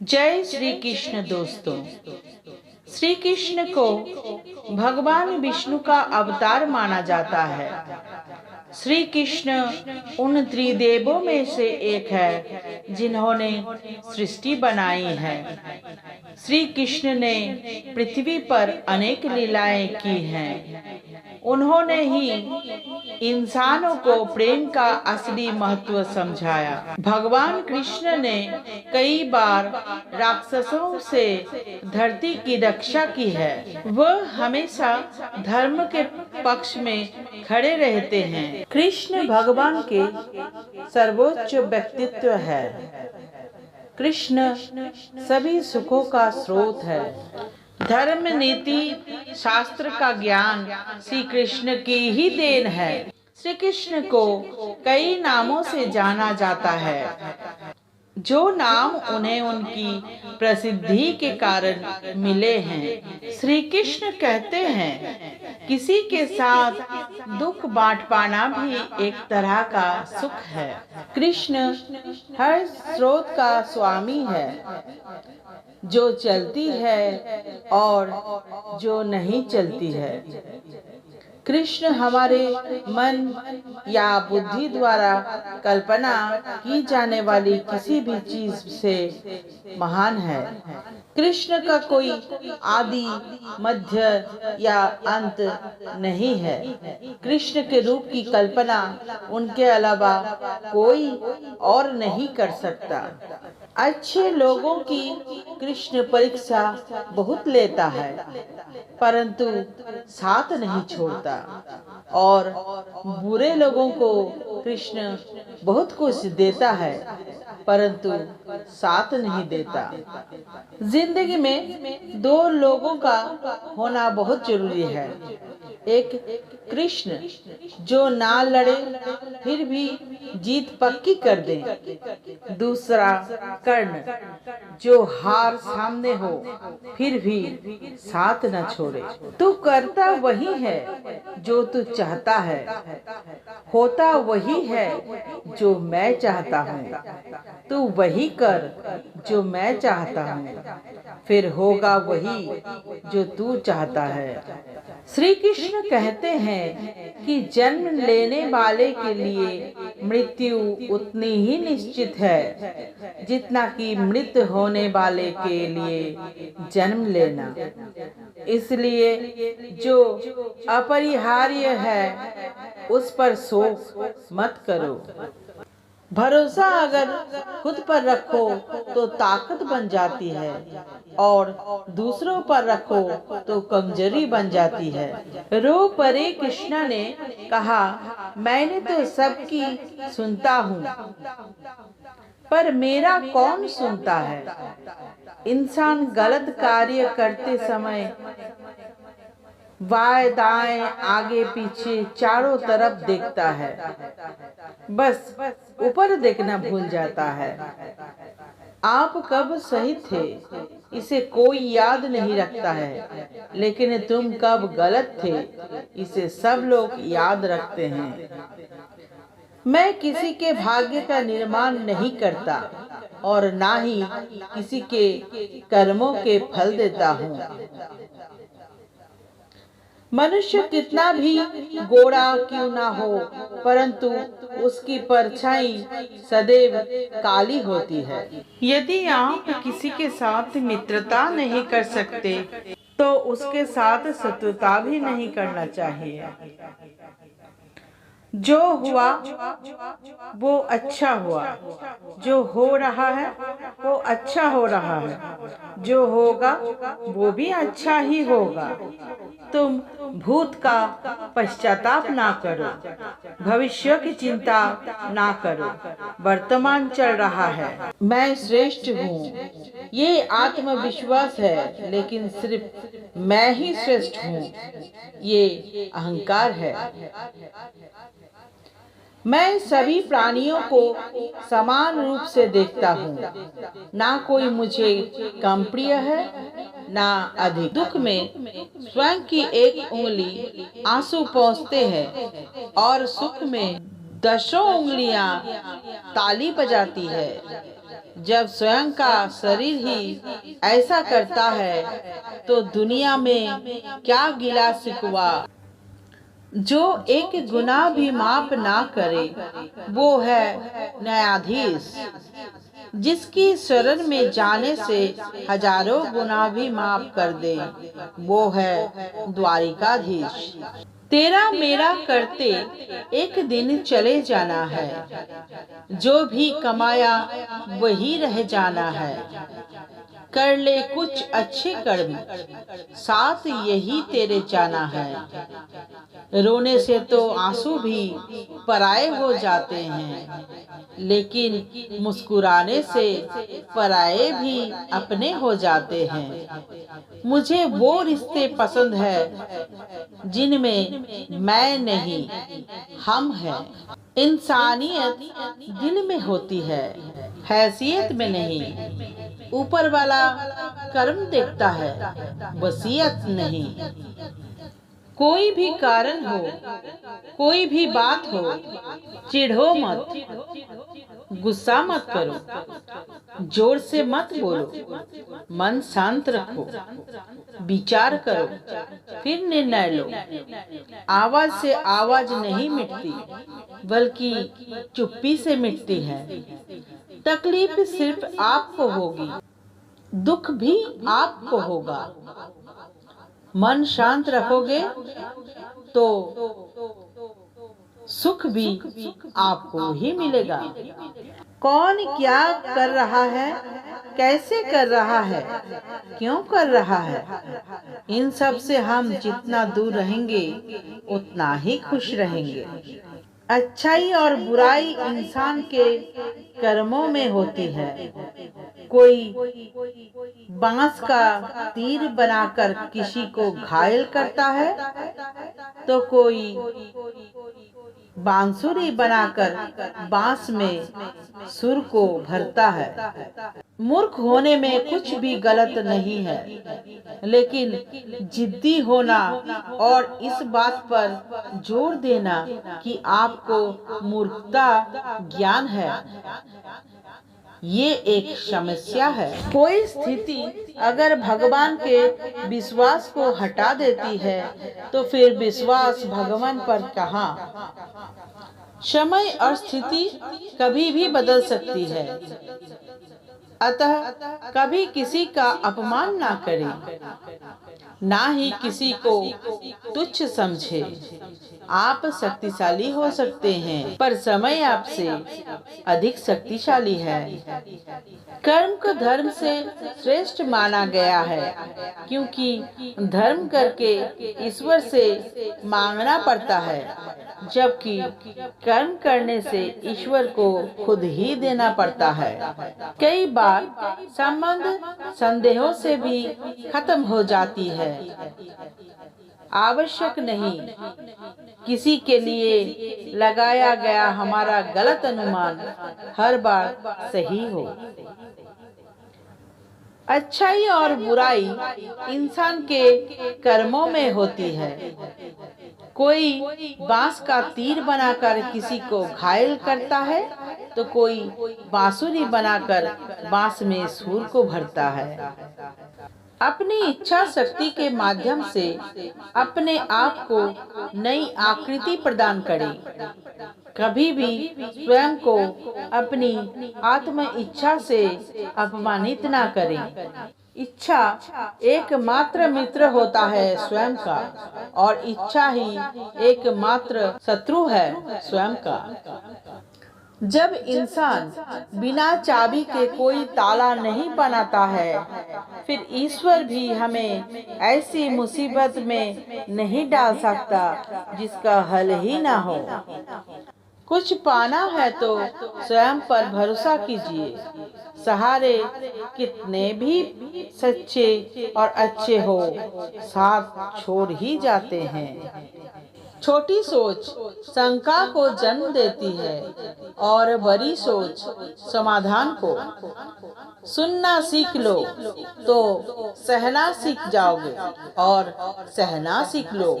जय श्री कृष्ण दोस्तों। श्री कृष्ण को भगवान विष्णु का अवतार माना जाता है। श्री कृष्ण उन त्रिदेवों में से एक है जिन्होंने सृष्टि बनाई है। श्री कृष्ण ने पृथ्वी पर अनेक लीलाएं की हैं। उन्होंने ही इंसानों को प्रेम का असली महत्व समझाया। भगवान कृष्ण ने कई बार राक्षसों से धरती की रक्षा की है। वह हमेशा धर्म के पक्ष में खड़े रहते हैं। कृष्ण भगवान के सर्वोच्च व्यक्तित्व है। कृष्ण सभी सुखों का स्रोत है। धर्म, नीति, शास्त्र का ज्ञान श्री कृष्ण की ही देन है। श्री कृष्ण को कई नामों से जाना जाता है, जो नाम उन्हें उनकी प्रसिद्धि के कारण मिले हैं। श्री कृष्ण कहते हैं, किसी के साथ दुख बांट पाना भी एक तरह का सुख है। कृष्ण हर स्रोत का स्वामी है, जो चलती है और जो नहीं चलती है। कृष्ण हमारे मन या बुद्धि द्वारा कल्पना की जाने वाली किसी भी चीज से महान है। कृष्ण का कोई आदि, मध्य या अंत नहीं है। कृष्ण के रूप की कल्पना उनके अलावा कोई और नहीं कर सकता। अच्छे लोगों की कृष्ण परीक्षा बहुत लेता है, परंतु साथ नहीं छोड़ता। और बुरे लोगों को कृष्ण बहुत कुछ देता है, परंतु साथ नहीं देता। जिंदगी में दो लोगों का होना बहुत जरूरी है। एक कृष्ण जो ना लड़े फिर भी जीत पक्की कर दे। दूसरा कर्ण जो हार सामने हो फिर भी साथ न छोड़े। तू करता वही है जो तू चाहता है, होता वही है जो मैं चाहता हूँ। तू वही कर जो मैं चाहता हूँ, फिर होगा वही जो तू चाहता है। श्री कृष्ण कहते हैं कि जन्म लेने वाले के लिए मृत्यु उतनी ही निश्चित है जितना कि मृत होने वाले के लिए जन्म लेना। इसलिए जो अपरिहार्य है उस पर शोक मत करो। भरोसा अगर खुद पर रखो तो ताकत बन जाती है, और दूसरों पर रखो तो कमजोरी बन जाती है। रो परे कृष्णा ने कहा, मैंने तो सबकी सुनता हूँ, पर मेरा कौन सुनता है। इंसान गलत कार्य करते समय बाएं दाएं आगे पीछे चारों तरफ देखता है, बस ऊपर देखना भूल जाता है। आप कब सही थे इसे कोई याद नहीं रखता है, लेकिन तुम कब गलत थे इसे सब लोग याद रखते हैं। मैं किसी के भाग्य का निर्माण नहीं करता और ना ही किसी के कर्मों के फल देता हूँ। मनुष्य कितना भी गोरा क्यों ना हो, परंतु उसकी परछाई सदैव काली होती है। यदि आप किसी के साथ मित्रता नहीं कर सकते तो उसके साथ शत्रुता भी नहीं करना चाहिए। जो हुआ वो अच्छा हुआ, जो हो रहा है वो अच्छा हो रहा है, जो होगा वो भी अच्छा ही होगा। तुम भूत का पश्चाताप ना करो, भविष्य की चिंता ना करो। वर्तमान चल रहा है। मैं श्रेष्ठ हूँ, ये आत्मविश्वास है, लेकिन सिर्फ मैं ही श्रेष्ठ हूँ, ये अहंकार है। मैं सभी प्राणियों को समान रूप से देखता हूँ, ना कोई मुझे कम प्रिय है ना अधिक। दुख में स्वयं की एक उंगली आंसू पोंछते हैं और सुख में 10 उंगलियां ताली बजाती है। जब स्वयं का शरीर ही ऐसा करता है तो दुनिया में क्या गिला शिकवा। जो एक गुनाह भी माफ ना करे वो है न्यायाधीश, जिसकी शरण में जाने से हजारों गुनाह भी माफ कर दे वो है द्वारिकाधीश। तेरा मेरा करते एक दिन चले जाना है, जो भी कमाया वही रह जाना है। कर ले कुछ अच्छे कर्म, साथ यही तेरे जाना है। रोने से तो आंसू भी पराए हो जाते हैं, लेकिन मुस्कुराने से पराए भी अपने हो जाते हैं। मुझे वो रिश्ते पसंद है जिनमें मैं नहीं हम हैं। इंसानियत दिल में होती है, हैसियत में नहीं। ऊपर वाला कर्म देखता है, वसीयत नहीं। कोई भी कारण हो, कोई भी बात हो, चिढ़ो मत, गुस्सा मत करो, जोर से मत बोलो, मन शांत रखो, विचार करो, फिर निर्णय लो। आवाज से आवाज नहीं मिटती, बल्कि चुप्पी से मिटती है। तकलीफ सिर्फ आपको होगी, दुख भी आपको होगा। मन शांत रखोगे तो सुख भी आपको ही मिलेगा। कौन क्या कर रहा है, कैसे कर रहा है, क्यों कर रहा है, इन सब से हम जितना दूर रहेंगे उतना ही खुश रहेंगे। अच्छाई और बुराई इंसान के कर्मों में होती है। कोई बांस का तीर बनाकर किसी को घायल करता है तो कोई बांसुरी बनाकर बांस में सुर को भरता है। मूर्ख होने में कुछ भी गलत नहीं है, लेकिन जिद्दी होना और इस बात पर जोर देना कि आपको मूर्खता ज्ञान है, ये एक समस्या है। कोई स्थिति अगर भगवान के विश्वास को हटा देती है तो फिर विश्वास भगवान पर कहाँ। समय और स्थिति कभी भी बदल सकती है, अतः कभी किसी का अपमान ना करें, ना ही किसी को तुच्छ समझे। आप शक्तिशाली हो सकते हैं, पर समय आपसे अधिक शक्तिशाली है। कर्म को धर्म से श्रेष्ठ माना गया है, क्योंकि धर्म करके ईश्वर से मांगना पड़ता है, जबकि कर्म करने से ईश्वर को खुद ही देना पड़ता है। कई बार संबंध संदेहों से भी खत्म हो जाती है। आवश्यक नहीं किसी के लिए लगाया गया हमारा गलत अनुमान हर बार सही हो। अच्छाई और बुराई इंसान के कर्मों में होती है। कोई बांस का तीर बनाकर किसी को घायल करता है तो कोई बांसुरी बनाकर बांस में सुर को भरता है। अपनी इच्छा शक्ति के माध्यम से अपने आप को नई आकृति प्रदान करें। कभी भी स्वयं को अपनी आत्म इच्छा से अपमानित ना करें। इच्छा एकमात्र मित्र होता है स्वयं का, और इच्छा ही एकमात्र शत्रु है स्वयं का। जब इंसान बिना चाबी के कोई ताला नहीं बनाता है, फिर ईश्वर भी हमें ऐसी मुसीबत में नहीं डाल सकता जिसका हल ही ना हो। कुछ पाना है तो स्वयं पर भरोसा कीजिए। सहारे कितने भी सच्चे और अच्छे हो, साथ छोड़ ही जाते हैं। छोटी सोच शंका को जन्म देती है और बड़ी सोच समाधान को। सुनना सीख लो तो सहना सीख जाओगे, और सहना सीख लो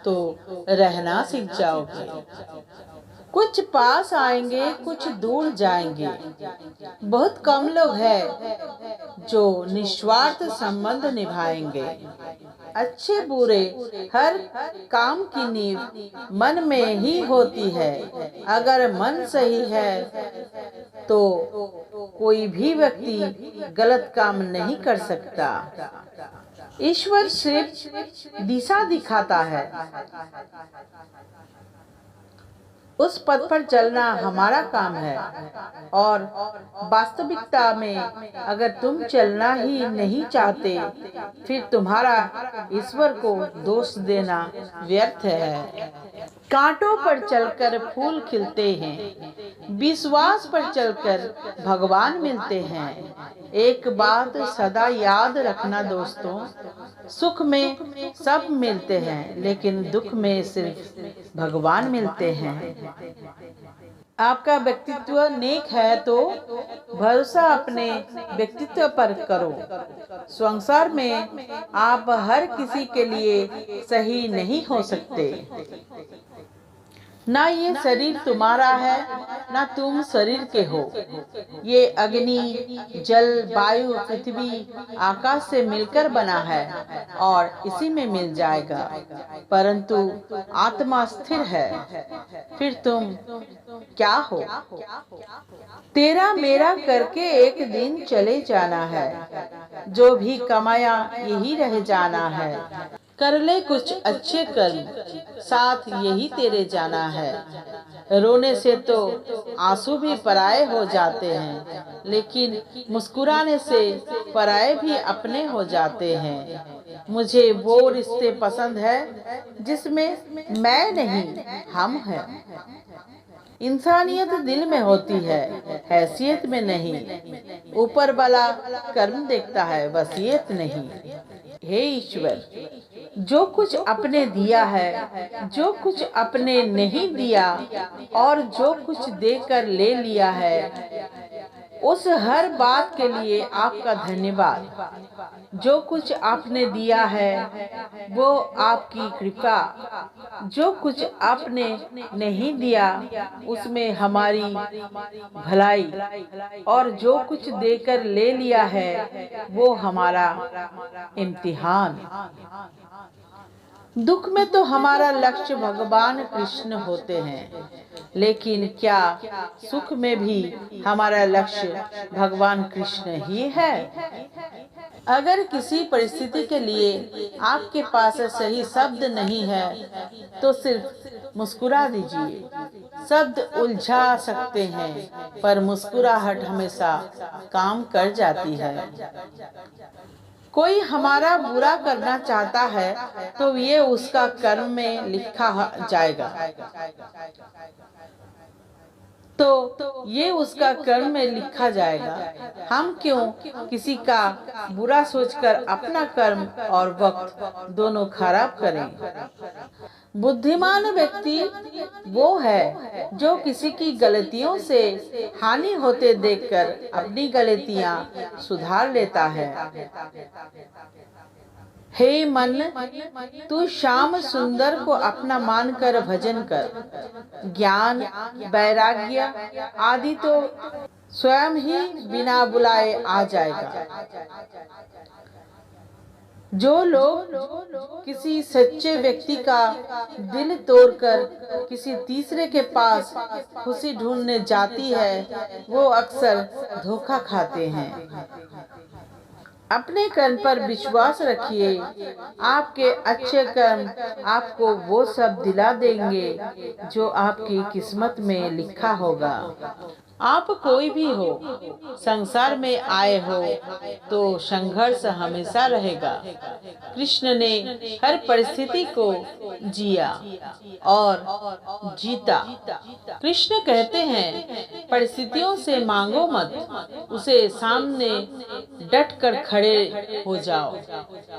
तो रहना सीख जाओगे। कुछ पास आएंगे, कुछ दूर जाएंगे। बहुत कम लोग हैं जो निस्वार्थ संबंध निभाएंगे। अच्छे बुरे हर काम की नींव मन में ही होती है। अगर मन सही है तो कोई भी व्यक्ति गलत काम नहीं कर सकता। ईश्वर सिर्फ दिशा दिखाता है। उस पथ पर चलना हमारा काम है। और वास्तविकता में अगर तुम चलना ही नहीं चाहते, फिर तुम्हारा ईश्वर को दोष देना व्यर्थ है। कांटों पर चलकर फूल खिलते हैं, विश्वास पर चलकर भगवान मिलते हैं। एक बात सदा याद रखना दोस्तों, सुख में सब मिलते हैं, लेकिन दुख में सिर्फ भगवान मिलते हैं। आपका व्यक्तित्व नेक है तो भरोसा अपने व्यक्तित्व पर करो। संसार में आप हर किसी के लिए सही नहीं हो सकते। ना ये शरीर तुम्हारा है, ना तुम शरीर के हो। ये अग्नि, जल, वायु, पृथ्वी, आकाश से मिलकर बना है और इसी में मिल जाएगा। परंतु आत्मा स्थिर है। फिर तुम क्या हो? तेरा मेरा करके एक दिन चले जाना है। जो भी कमाया यही रह जाना है। कर ले कुछ अच्छे कर्म, साथ यही तेरे जाना है। रोने से तो आंसू भी पराये हो जाते हैं, लेकिन मुस्कुराने से पराये भी अपने हो जाते हैं। मुझे वो रिश्ते पसंद है जिसमें मैं नहीं, हम हैं। इंसानियत दिल में होती है, हैसियत में नहीं। ऊपर वाला कर्म देखता है, वसीयत नहीं। हे ईश्वर, जो कुछ आपने दिया है, जो कुछ आपने नहीं दिया और जो कुछ देकर ले लिया है, उस हर बात के लिए आपका धन्यवाद। जो कुछ आपने दिया है वो आपकी कृपा, जो कुछ आपने नहीं दिया उसमें हमारी भलाई, और जो कुछ देकर ले लिया है वो हमारा इम्तिहान। दुख में तो हमारा लक्ष्य भगवान कृष्ण होते हैं, लेकिन क्या सुख में भी हमारा लक्ष्य भगवान कृष्ण ही है? अगर किसी परिस्थिति के लिए आपके पास सही शब्द नहीं है तो सिर्फ मुस्कुरा दीजिए। शब्द उलझा सकते हैं, पर मुस्कुराहट हमेशा काम कर जाती है। कोई हमारा बुरा करना चाहता है तो ये उसका कर्म में लिखा जाएगा, तो ये उसका कर्म में लिखा जाएगा। हम क्यों किसी का बुरा सोचकर अपना कर्म और वक्त दोनों खराब करें? बुद्धिमान व्यक्ति वो है जो किसी की गलतियों से हानि होते देखकर अपनी गलतियां सुधार लेता है। हे मन, तू श्याम सुंदर को अपना मानकर भजन कर। ज्ञान, वैराग्य आदि तो स्वयं ही बिना बुलाए आ जाएगा। जो लोग किसी सच्चे व्यक्ति का दिल तोड़कर किसी तीसरे के पास खुशी ढूंढने जाती है, वो अक्सर धोखा खाते हैं। अपने कर्म पर विश्वास रखिए। आपके अच्छे कर्म आपको वो सब दिला देंगे जो आपकी किस्मत में लिखा होगा। आप कोई भी हो, संसार में आए हो तो संघर्ष हमेशा रहेगा। कृष्ण ने हर परिस्थिति को जिया और जीता। कृष्ण कहते हैं, परिस्थितियों से मांगो मत, उसे सामने डट कर खड़े हो जाओ,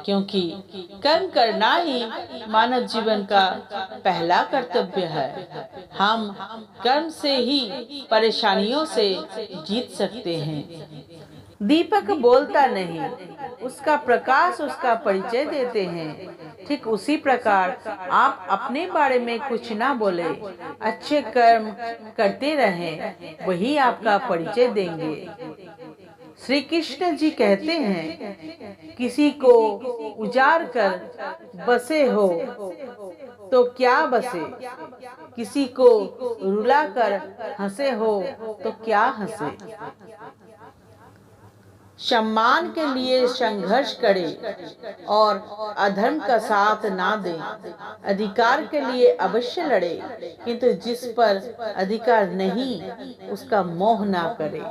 क्योंकि कर्म करना ही मानव जीवन का पहला कर्तव्य है। हम कर्म से ही परेशानियों से जीत सकते हैं। दीपक बोलता नहीं, उसका प्रकाश उसका परिचय देते हैं। ठीक उसी प्रकार आप अपने बारे में कुछ ना बोले, अच्छे कर्म करते रहें, वही आपका परिचय देंगे। श्री कृष्ण जी कहते हैं, किसी को उजाड़ कर बसे हो तो क्या बसे, किसी को रुला कर हंसे हो तो क्या हंसे। सम्मान के लिए संघर्ष करें और अधर्म का साथ ना दें। अधिकार के लिए अवश्य लड़े, किंतु जिस पर अधिकार नहीं उसका मोह ना करें।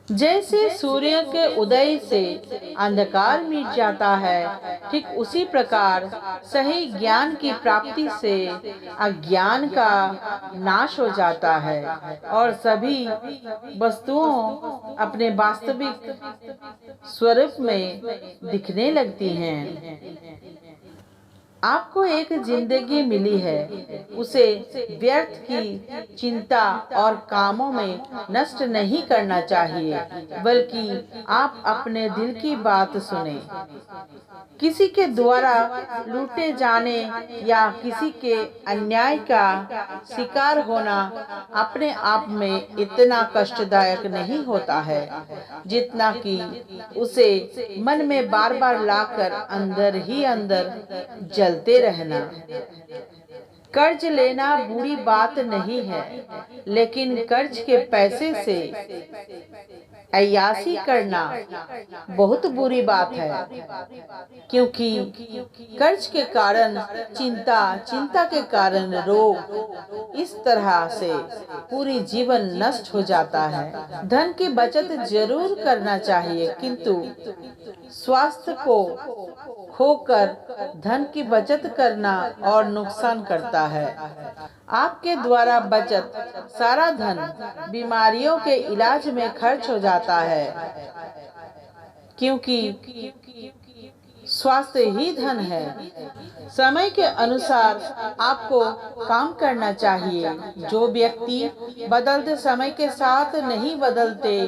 जैसे सूर्य के उदय से अंधकार मिट जाता है, ठीक उसी प्रकार सही ज्ञान की प्राप्ति से अज्ञान का नाश हो जाता है और सभी वस्तुओं अपने वास्तविक स्वरूप में दिखने लगती हैं। आपको एक जिंदगी मिली है, उसे व्यर्थ की चिंता और कामों में नष्ट नहीं करना चाहिए, बल्कि आप अपने दिल की बात सुने। किसी के द्वारा लूटे जाने या किसी के अन्याय का शिकार होना अपने आप में इतना कष्टदायक नहीं होता है जितना कि उसे मन में बार बार लाकर अंदर ही अंदर जलते रहना। कर्ज लेना बुरी बात नहीं है, लेकिन कर्ज के पैसे से अय्याशी करना बहुत बुरी बात है, क्योंकि कर्ज के कारण चिंता, चिंता के कारण रोग, इस तरह से पूरी जीवन नष्ट हो जाता है। धन की बचत जरूर करना चाहिए, किंतु स्वास्थ्य को खोकर धन की बचत करना और नुकसान करता है। आपके द्वारा बचत सारा धन बीमारियों के इलाज में खर्च हो जाता है, क्योंकि स्वास्थ्य ही धन है। समय के अनुसार आपको काम करना चाहिए। जो व्यक्ति बदलते समय के साथ नहीं बदलते,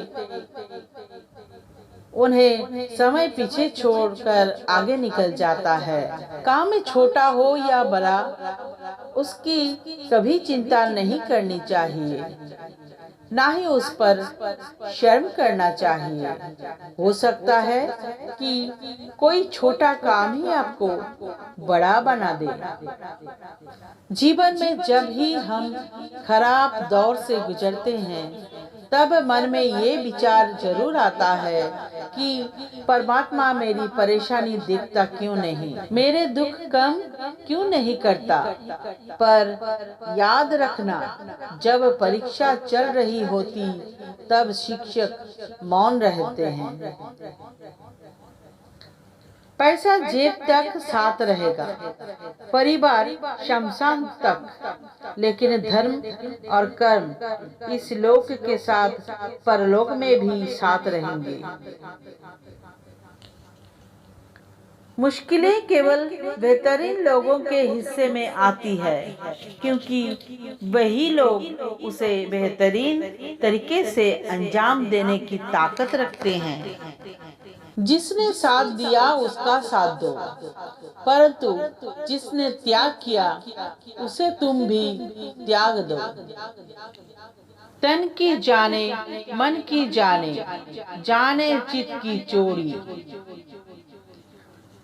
उन्हें समय पीछे छोड़कर आगे निकल जाता है। काम में छोटा हो या बड़ा, उसकी कभी चिंता नहीं करनी चाहिए, ना ही उस पर शर्म करना चाहिए। हो सकता है कि कोई छोटा काम ही आपको बड़ा बना दे। जीवन में जब ही हम खराब दौर से गुजरते हैं, तब मन में ये विचार जरूर आता है कि परमात्मा मेरी परेशानी देखता क्यों नहीं, मेरे दुख कम क्यों नहीं करता। पर याद रखना, जब परीक्षा चल रही होती तब शिक्षक मौन रहते हैं। पैसा जेब तक साथ रहेगा, परिवार शमशान तक, लेकिन धर्म और कर्म इस लोक के साथ परलोक में भी साथ रहेंगे। मुश्किलें केवल बेहतरीन लोगों के हिस्से में आती है, क्योंकि वही लोग उसे बेहतरीन तरीके से अंजाम देने की ताकत रखते हैं। जिसने साथ दिया उसका साथ दो, परंतु जिसने त्याग किया उसे तुम भी त्याग दो। तन की जाने मन की जाने, जाने चित की चोरी।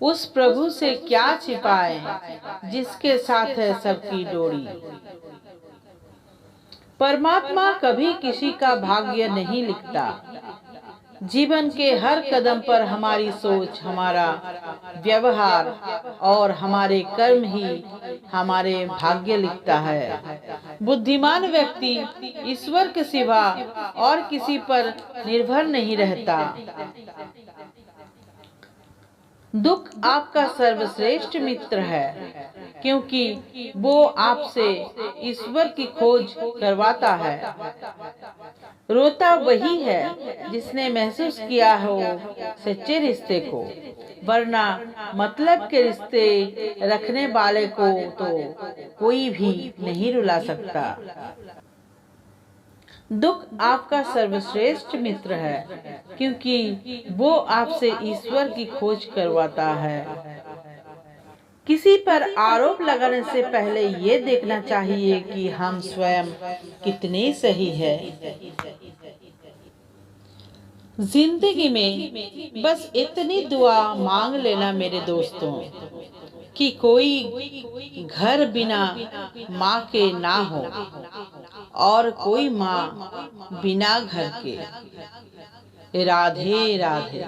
उस प्रभु से क्या छिपाए जिसके साथ है सबकी डोरी। परमात्मा कभी किसी का भाग्य नहीं लिखता। जीवन के हर कदम पर हमारी सोच, हमारा व्यवहार और हमारे कर्म ही हमारे भाग्य लिखता है। बुद्धिमान व्यक्ति ईश्वर के सिवा और किसी पर निर्भर नहीं रहता। दुख आपका सर्वश्रेष्ठ मित्र है, क्योंकि वो आपसे ईश्वर की खोज करवाता है। रोता वही है जिसने महसूस किया हो सच्चे रिश्ते को, वरना मतलब के रिश्ते रखने वाले को तो कोई भी नहीं रुला सकता। दुख आपका सर्वश्रेष्ठ मित्र है, क्योंकि वो आपसे ईश्वर की खोज करवाता है। किसी पर आरोप लगाने से पहले ये देखना चाहिए कि हम स्वयं कितने सही है। जिंदगी में बस इतनी दुआ मांग लेना मेरे दोस्तों कि कोई घर बिना माँ के ना हो और कोई माँ बिना घर के। राधे राधे।